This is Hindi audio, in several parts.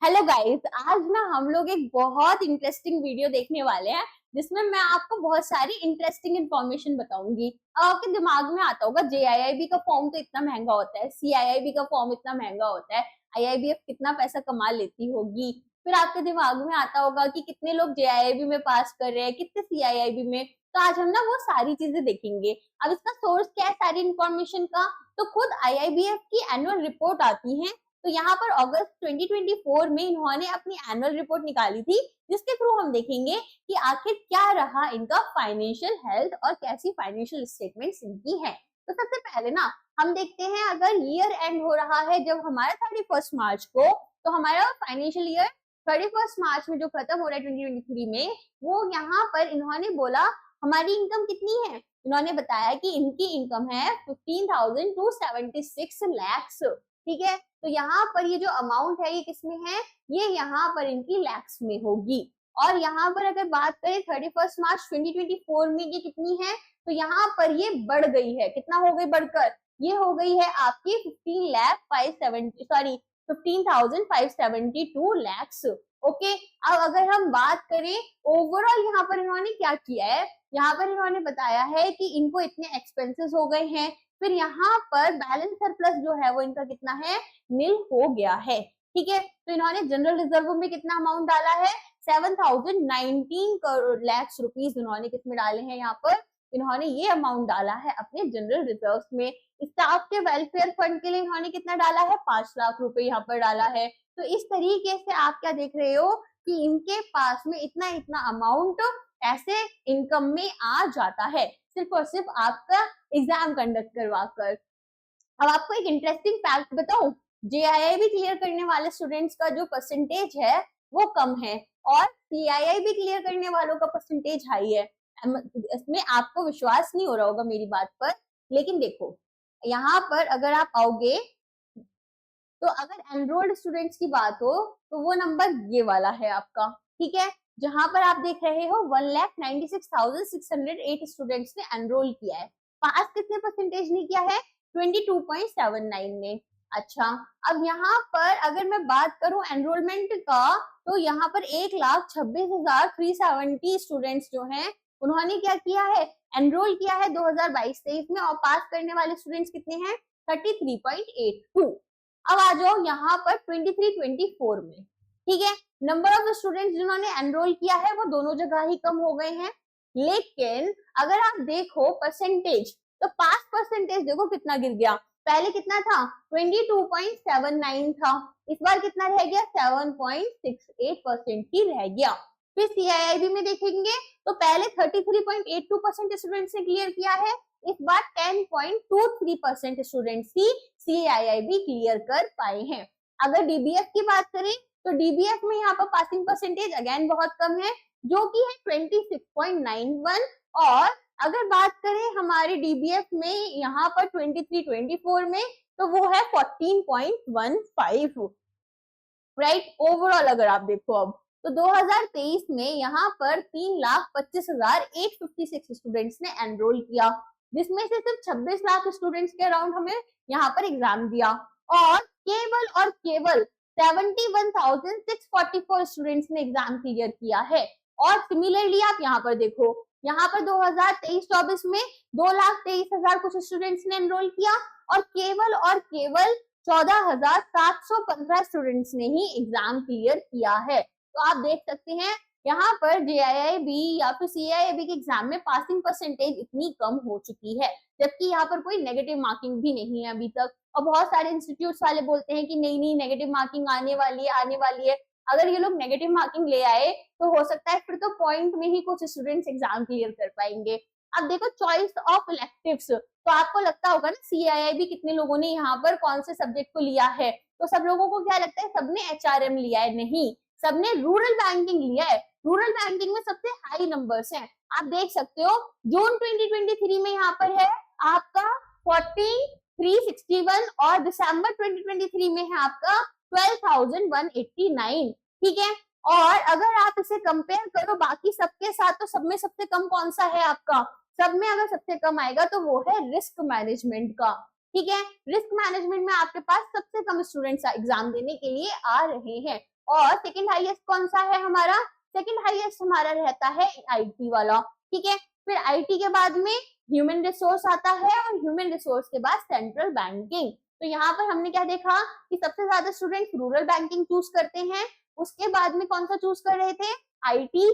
हेलो गाइस, आज ना हम लोग एक बहुत इंटरेस्टिंग वीडियो देखने वाले हैं जिसमें मैं आपको बहुत सारी इंटरेस्टिंग इंफॉर्मेशन बताऊंगी। अब आपके दिमाग में आता होगा जेआईआईबी का फॉर्म तो इतना महंगा होता है, सीआईआईबी का फॉर्म इतना महंगा होता है, आईआईबीएफ कितना पैसा कमा लेती होगी। फिर आपके दिमाग में आता होगा कि कितने लोग जेआईआईबी में पास कर रहे हैं, कितने सीआईआईबी में। तो आज हम ना वो सारी चीजें देखेंगे। अब इसका सोर्स क्या है सारी इंफॉर्मेशन का, तो खुद आईआईबीएफ की एनुअल रिपोर्ट आती है। तो यहाँ पर अगस्त 2024 में इन्होंने अपनी एनुअल रिपोर्ट निकाली थी, जिसके थ्रू हम देखेंगे कि आखिर क्या रहा इनका फाइनेंशियल हेल्थ और कैसी फाइनेंशियल स्टेटमेंट्स इनकी है। तो सबसे पहले ना हम देखते हैं, अगर ईयर एंड हो रहा है जब हमारा 31 मार्च को, तो हमारा फाइनेंशियल ईयर 31 मार्च में जो खत्म हो रहा है 2023 में, वो यहाँ पर इन्होंने बोला हमारी इनकम कितनी है। इन्होंने बताया कि इनकी इनकम है 15,000 to 76 lakhs। ठीक है, तो यहाँ पर ये जो अमाउंट है ये किसमें है, ये यहाँ पर इनकी लैक्स में होगी। और यहाँ पर अगर बात करें 31 मार्च 2024 में ये कितनी है, तो यहाँ पर ये बढ़ गई है। कितना हो गई बढ़कर, ये हो गई है आपकी 15,572 लैक्स। ओके, अब अगर हम बात करें ओवरऑल यहाँ पर इन्होंने क्या किया है, यहाँ पर इन्होंने बताया है कि इनको इतने एक्सपेंसेस हो गए हैं। फिर यहाँ पर बैलेंस सरप्लस जो है वो इनका कितना है, नील हो गया है। ठीक है, तो इन्होंने जनरल रिजर्व में कितना अमाउंट डाला है, 7,019 करोड़ लाख रुपीस इन्होंने किसमें डाले हैं, यहाँ पर इन्होंने ये अमाउंट डाला है अपने जनरल रिजर्व में। स्टाफ के वेलफेयर फंड के लिए इन्होंने कितना डाला है, 5 लाख रुपए यहाँ पर डाला है। तो इस तरीके से आप क्या देख रहे हो कि इनके पास में इतना इतना अमाउंट ऐसे इनकम में आ जाता है, सिर्फ और सिर्फ आपका एग्जाम कंडक्ट करवा कर। अब आपको एक इंटरेस्टिंग फैक्ट बताऊं, जेआईआईबी क्लियर करने वाले स्टूडेंट्स का जो परसेंटेज है वो कम है और सीआईआईबी क्लियर करने वालों का परसेंटेज हाई है। इसमें आपको विश्वास नहीं हो रहा होगा मेरी बात पर, लेकिन देखो यहाँ पर अगर आप आओगे तो अगर एनरोल्ड स्टूडेंट्स की बात हो तो वो नंबर ये वाला है आपका। ठीक है, जहां पर आप देख रहे हो 1,96,608 स्टूडेंट्स ने एनरोल किया है। पास कितने परसेंटेज ने किया है, 22.79 ने। अच्छा, अब यहाँ पर अगर मैं बात करूं एनरोलमेंट का, तो यहाँ पर 1,26,370 स्टूडेंट्स जो हैं उन्होंने क्या किया है, एनरोल किया है 2022-23 में, और पास करने वाले स्टूडेंट्स कितने हैं, 33.82। अब आ जाओ यहाँ पर 23-24 में। ठीक है, नंबर ऑफ स्टूडेंट्स जिन्होंने एनरोल किया है वो दोनों जगह ही कम हो गए हैं, लेकिन अगर आप देखो परसेंटेज, तो पास परसेंटेज देखो कितना गिर गया। पहले कितना था, 22.79 था, इस बार कितना रह गया, 7.68% ही रह गया। फिर सीआईआईबी में देखेंगे तो पहले 33.82% स्टूडेंट्स ने क्लियर किया है, इस बार 10.23% स्टूडेंट्स ही सीआईआईबी क्लियर कर पाए हैं। अगर डीबीएफ की बात करें तो डीबीएफ में यहाँ पर पासिंग परसेंटेज अगेन बहुत कम है, जो कि है 26.91। और अगर बात करें हमारे डीबीएफ में यहाँ पर 23-24 में, तो वो है 14.15। राइट, ओवरऑल अगर आप देखो अब तो 2023 में यहाँ पर 3,25,856 स्टूडेंट्स ने एनरोल किया, जिसमें से सिर्फ 26 लाख स्टूडेंट्स के अराउंड हमें यहाँ पर एग्जाम दिया, और केवल 71,644 स्टूडेंट्स ने एग्जाम क्लियर किया है। और सिमिलरली आप यहाँ पर देखो, यहाँ पर 2023-24 में 2,23,000 कुछ स्टूडेंट्स ने एनरोल किया, और केवल 14,715 स्टूडेंट्स ने ही एग्जाम क्लियर किया है। तो आप देख सकते हैं यहाँ पर जेआईआईबी या फिर सीआईआईबी के एग्जाम में पासिंग परसेंटेज इतनी कम हो चुकी है, जबकि यहाँ पर कोई नेगेटिव मार्किंग भी नहीं है अभी तक। और बहुत सारे इंस्टीट्यूट्स वाले बोलते हैं कि नहीं नहीं नेगेटिव मार्किंग आने वाली है, आने वाली है। अगर ये लोग नेगेटिव मार्किंग ले आए तो हो सकता है फिर तो पॉइंट में ही कुछ स्टूडेंट्स एग्जाम क्लियर कर पाएंगे। अब देखो चॉइस ऑफ इलेक्टिव्स, तो आपको लगता होगा ना सीआईआईबी कितने लोगों ने यहाँ पर कौन से सब्जेक्ट को लिया है, तो सब लोगों को क्या लगता है सबने एचआरएम लिया है, नहीं, सबने रूरल बैंकिंग लिया है। रूरल बैंकिंग में सबसे हाई नंबर्स हैं, आप देख सकते हो। जून 2023 में यहाँ पर है आपका 4361 और दिसंबर 2023 में है आपका 12,189। ठीक है, और अगर आप इसे कंपेयर करो बाकी सबके साथ, तो सब में सबसे कम कौन सा है आपका, सब में अगर सबसे कम आएगा तो वो है रिस्क मैनेजमेंट का। ठीक है, रिस्क मैनेजमेंट में आपके पास सबसे कम स्टूडेंट्स एग्जाम देने के लिए आ रहे हैं। और सेकंड हाईएस्ट कौन सा है हमारा, सेकंड हाईएस्ट हमारा रहता है आईटी वाला, ठीक है। फिर आईटी के बाद में ह्यूमन रिसोर्स आता है और ह्यूमन रिसोर्स के बाद सेंट्रल बैंकिंग। तो यहाँ पर हमने क्या देखा कि सबसे ज्यादा स्टूडेंट्स रूरल बैंकिंग चूज करते हैं, उसके बाद में कौन सा चूज कर रहे थे, आईटी,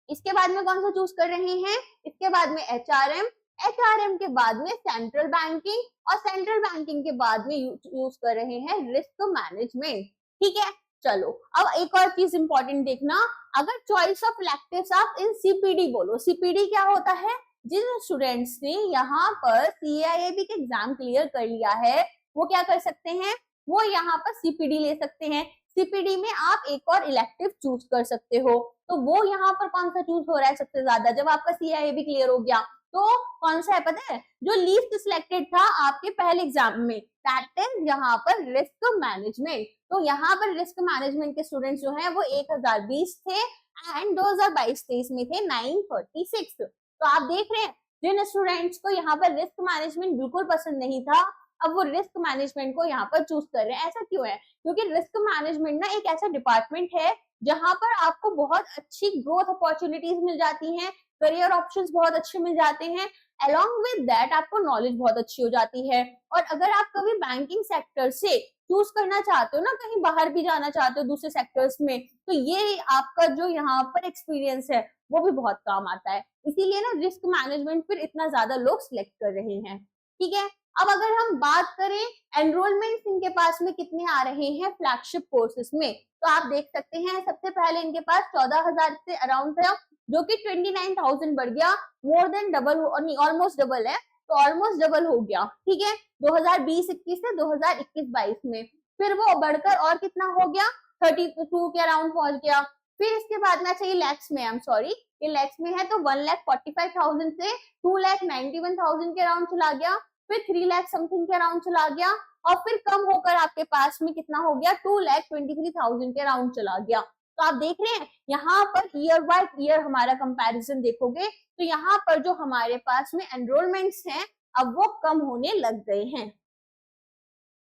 इसके बाद में कौन सा चूज कर रहे हैं, इसके बाद में एचआरएम, एचआरएम के बाद में सेंट्रल बैंकिंग और सेंट्रल बैंकिंग के बाद में यूज कर रहे हैं रिस्क मैनेजमेंट, ठीक है। चलो अब एक और चीज इंपॉर्टेंट देखना, अगर चॉइस ऑफ इलेक्टिव्स आप इन सीपीडी बोलो, सीपीडी क्या होता है, जिन स्टूडेंट्स ने यहाँ पर सीआईआईबी के एग्जाम क्लियर कर लिया है वो क्या कर सकते हैं, वो यहाँ पर सीपीडी ले सकते हैं। सीपीडी में आप एक और इलेक्टिव चूज कर सकते हो, तो वो यहाँ पर कौन सा चूज हो रहा है सबसे ज्यादा, जब आपका सीआईआईबी क्लियर हो गया तो कौन सा है पता है, जो लीस्ट सिलेक्टेड था आपके पहले एग्जाम में, दैट इज यहाँ पर रिस्क मैनेजमेंट। तो यहाँ पर रिस्क मैनेजमेंट के स्टूडेंट्स जो हैं वो 1020 थे एंड 2022-23 में थे 936। तो आप देख रहे हैं जिन स्टूडेंट्स को यहाँ पर रिस्क मैनेजमेंट बिल्कुल पसंद नहीं था, अब वो रिस्क मैनेजमेंट को यहाँ पर चूज कर रहे हैं। ऐसा क्यों है, क्योंकि रिस्क मैनेजमेंट ना एक ऐसा डिपार्टमेंट है जहां पर आपको बहुत अच्छी ग्रोथ अपॉर्चुनिटीज मिल जाती हैं, करियर ऑप्शंस बहुत अच्छे मिल जाते हैं, अलोंग विद दैट आपको नॉलेज बहुत अच्छी हो जाती है। और अगर आप कभी बैंकिंग सेक्टर से चूज करना चाहते हो ना, कहीं बाहर भी जाना चाहते हो दूसरे सेक्टर्स में, तो ये आपका जो यहाँ पर एक्सपीरियंस है वो भी बहुत काम आता है। इसीलिए ना रिस्क मैनेजमेंट फिर इतना ज्यादा लोग सिलेक्ट कर रहे हैं, ठीक है। अब अगर हम बात करें एनरोलमेंट इनके पास में कितने आ रहे हैं फ्लैगशिप कोर्सेज में, तो आप देख सकते हैं सबसे पहले इनके पास 14,000 से अराउंड था, जो कि 29,000 बढ़ गया, more than double, almost double है, तो ऑलमोस्ट डबल हो गया, ठीक है, 2020-21 से 2021-22 में। फिर वो बढ़कर और कितना हो गया, 32 के अराउंड पहुंच गया। फिर इसके बाद में, अच्छा ये लैक्स में, आई एम सॉरी, ये लैक्स में है, तो 1,45,000 से 2,91,000 के अराउंड चला गया, फिर 3 लाख समथिंग के अराउंड चला गया, और फिर कम होकर आपके पास में कितना हो गया, 2,23,000 के अराउंड चला गया। तो आप देख रहे हैं यहाँ पर ईयर बाय ईयर हमारा कंपैरिजन देखोगे तो यहाँ पर जो हमारे पास में एनरोलमेंट्स हैं अब वो कम होने लग गए हैं।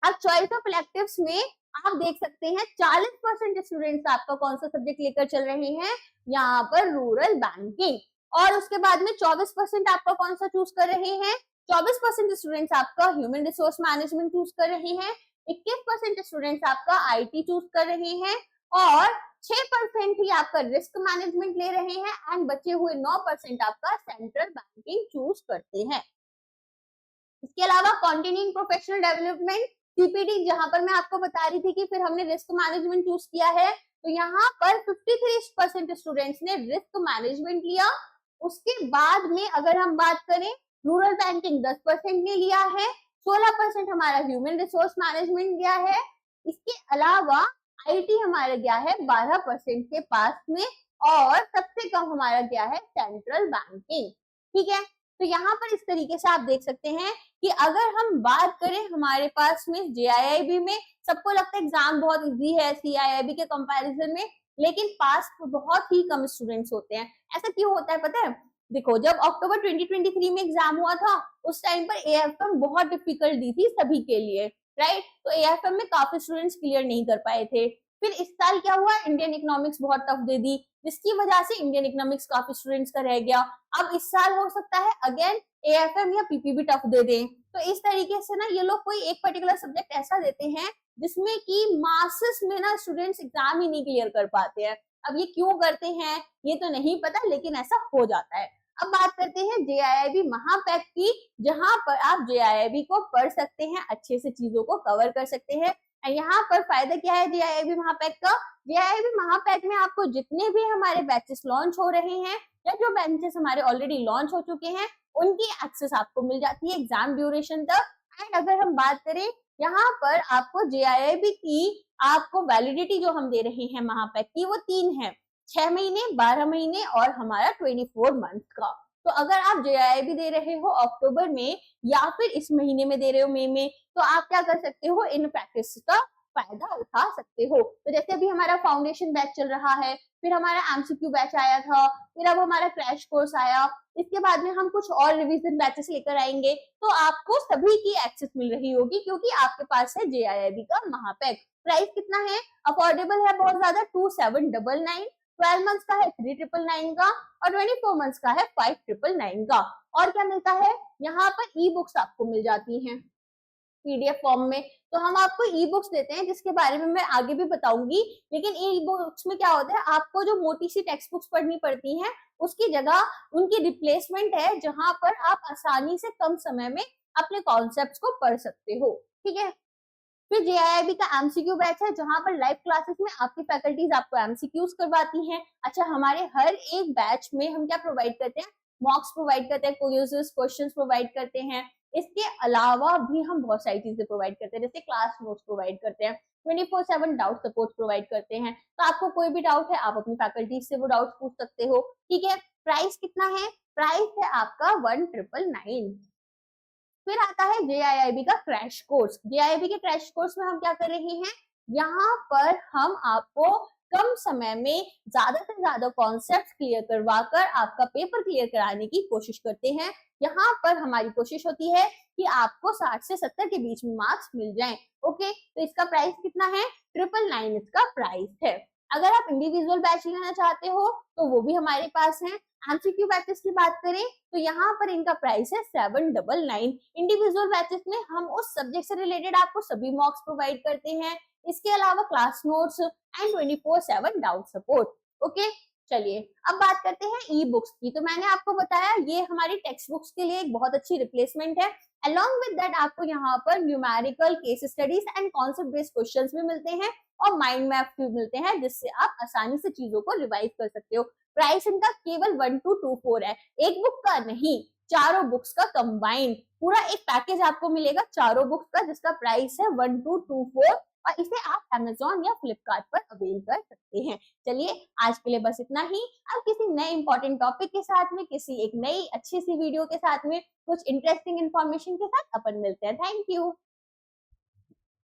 अब चॉइस ऑफ इलेक्टिव्स में आप देख सकते हैं 40% स्टूडेंट्स आपका कौन सा सब्जेक्ट लेकर चल रहे हैं, यहाँ पर रूरल बैंकिंग, और उसके बाद में 24% आपका कौन सा चूज कर रहे हैं, 24% स्टूडेंट्स आपका ह्यूमन रिसोर्स मैनेजमेंट चूज कर रहे हैं, 21% स्टूडेंट्स आपका आईटी चूज कर रहे हैं, और 6% ही आपका रिस्क मैनेजमेंट ले रहे हैं, एंड बचे हुए 9% आपका सेंट्रल बैंकिंग चूज करते हैं। इसके अलावा कंटिन्यूइंग प्रोफेशनल डेवलपमेंट सीपीडी, जहां पर मैं आपको बता रही थी कि फिर हमने रिस्क मैनेजमेंट चूज किया है, तो यहाँ पर 53% स्टूडेंट्स ने रिस्क मैनेजमेंट लिया। उसके बाद में अगर हम बात करें रूरल बैंकिंग 10% ने लिया है, 16% हमारा ह्यूमन रिसोर्स मैनेजमेंट गया है, इसके अलावा आईटी हमारा गया है 12% के पास में, और सबसे कम हमारा गया है सेंट्रल बैंकिंग, ठीक है। तो यहाँ पर इस तरीके से आप देख सकते हैं कि अगर हम बात करें हमारे पास में जेआईआईबी में, सबको लगता है एग्जाम बहुत इजी है सीआईआईबी के कंपैरिजन में, लेकिन पास बहुत ही कम स्टूडेंट्स होते हैं। ऐसा क्यों होता है पता है, देखो जब अक्टूबर 2023 में एग्जाम हुआ था उस टाइम पर एएफएम बहुत डिफिकल्ट दी थी सभी के लिए, राइट, तो एएफएम में काफी स्टूडेंट्स क्लियर नहीं कर पाए थे। फिर इस साल क्या हुआ, इंडियन इकोनॉमिक्स बहुत टफ दे दी, जिसकी वजह से इंडियन इकोनॉमिक्स काफी स्टूडेंट्स का रह गया। अब इस साल हो सकता है अगेन एएफएम या पीपीबी टफ दे दें, तो इस तरीके से ना ये लोग कोई एक पर्टिकुलर सब्जेक्ट ऐसा देते हैं जिसमें कि मासेस में ना स्टूडेंट्स एग्जाम ही नहीं क्लियर कर पाते हैं। अब ये क्यों करते हैं ये तो नहीं पता, लेकिन ऐसा हो जाता है। अब बात करते हैं जेआईआईबी महापैक की, जहां पर आप जेआईआईबी को पढ़ सकते हैं, अच्छे से चीजों को कवर कर सकते हैं। यहाँ पर फायदा क्या है जेआईआईबी महापैक का, जेआईआईबी महापैक में आपको जितने भी हमारे बैचेस लॉन्च हो रहे हैं या जो बैचेस हमारे ऑलरेडी लॉन्च हो चुके हैं उनकी एक्सेस आपको मिल जाती है एग्जाम ड्यूरेशन तक। एंड अगर हम बात करें यहाँ पर आपको जेआईआईबी की आपको वैलिडिटी जो हम दे रहे हैं महापैक की वो 3 है, 6 महीने, 12 महीने और हमारा 24 मंथ का। तो अगर आप जेआईआईबी दे रहे हो अक्टूबर में या फिर इस महीने में दे रहे हो मई में, तो आप क्या कर सकते हो, इन प्रैक्टिस का फायदा उठा सकते हो। तो जैसे अभी हमारा फाउंडेशन बैच चल रहा है, फिर हमारा एमसीक्यू बैच आया था, फिर अब हमारा क्रैश कोर्स आया, इसके बाद में हम कुछ और रिवीजन बैचेस लेकर आएंगे, तो आपको सभी की एक्सेस मिल रही होगी क्योंकि आपके पास है JIIB का महापैक। प्राइस कितना है, अफोर्डेबल है बहुत ज्यादा, 2799। 12 मंथ्स का है 3999 का, और 24 मंथ्स का है 5999 का। और क्या मिलता है, यहाँ पर ई बुक्स आपको मिल जाती हैं PDF फॉर्म में। तो हम आपको ई बुक्स देते हैं जिसके बारे में मैं आगे भी बताऊंगी, लेकिन ई बुक्स में क्या होता है, आपको जो मोटी सी टेक्स्ट बुक्स पढ़नी पड़ती हैं उसकी जगह उनकी रिप्लेसमेंट है, जहां पर आप आसानी से कम समय में अपने कॉन्सेप्ट्स को पढ़ सकते हो। ठीक है, फिर JIIB का MCQ बैच है जहां पर लाइव क्लासेस में आपकी फैकल्टीज आपको MCQs करवाती हैं। अच्छा, हमारे हर एक बैच में हम क्या प्रोवाइड करते हैं, मॉक्स प्रोवाइड करते हैं, क्विज़ेस, क्वेश्चंस प्रोवाइड करते हैं। इसके अलावा भी हम बहुत सारी चीजें प्रोवाइड करते हैं, जैसे क्लास नोट्स प्रोवाइड करते हैं, 24/7 डाउट सपोर्ट प्रोवाइड करते हैं। तो आपको कोई भी डाउट है आप अपनी फैकल्टी से वो डाउट पूछ सकते हो। ठीक है, प्राइस कितना है, प्राइस है आपका 1999। फिर आता है JIIB का क्रैश कोर्स। JIIB के क्रैश कोर्स में हम क्या कर रहे हैं, यहाँ पर हम आपको कम समय में ज्यादा से ज्यादा कॉन्सेप्ट क्लियर करवाकर आपका पेपर क्लियर कराने की कोशिश करते हैं। यहाँ पर हमारी कोशिश होती है कि आपको 60 से 70 के बीच में मार्क्स मिल जाएं। ओके, तो इसका प्राइस कितना है, 999 इसका प्राइस है। अगर आप इंडिविजुअल बैच लेना चाहते हो तो वो भी हमारे पास है। MCQ बैचेस की बात करें तो यहाँ पर इनका प्राइस है 799। इंडिविजुअल बैचेस में हम उस सब्जेक्ट से रिलेटेड आपको सभी मॉक्स प्रोवाइड करते हैं, इसके अलावा class notes and 24/7 doubt support. Okay, चलिए अब बात करते हैं ई बुक्स की। तो मैंने आपको बताया ये हमारी टेक्स्ट बुक्स के लिए एक बहुत अच्छी रिप्लेसमेंट है। अलॉन्ग विद दैट आपको यहाँ पर numerical, case studies and concept based questions भी मिलते हैं और माइंड मैप भी मिलते हैं, जिससे आप आसानी से चीजों को रिवाइज कर सकते हो। प्राइस इनका केवल 1224 है, एक बुक का नहीं, चारों बुक्स का कंबाइंड पूरा एक पैकेज आपको मिलेगा चारों बुक्स का, जिसका प्राइस है 1224, और इसे आप Amazon या Flipkart पर अवेल कर सकते हैं। चलिए आज के लिए बस इतना ही। अब किसी नए इंपॉर्टेंट टॉपिक के साथ में, किसी एक नई अच्छी सी वीडियो के साथ में, कुछ इंटरेस्टिंग इंफॉर्मेशन के साथ अपन मिलते हैं। Thank you.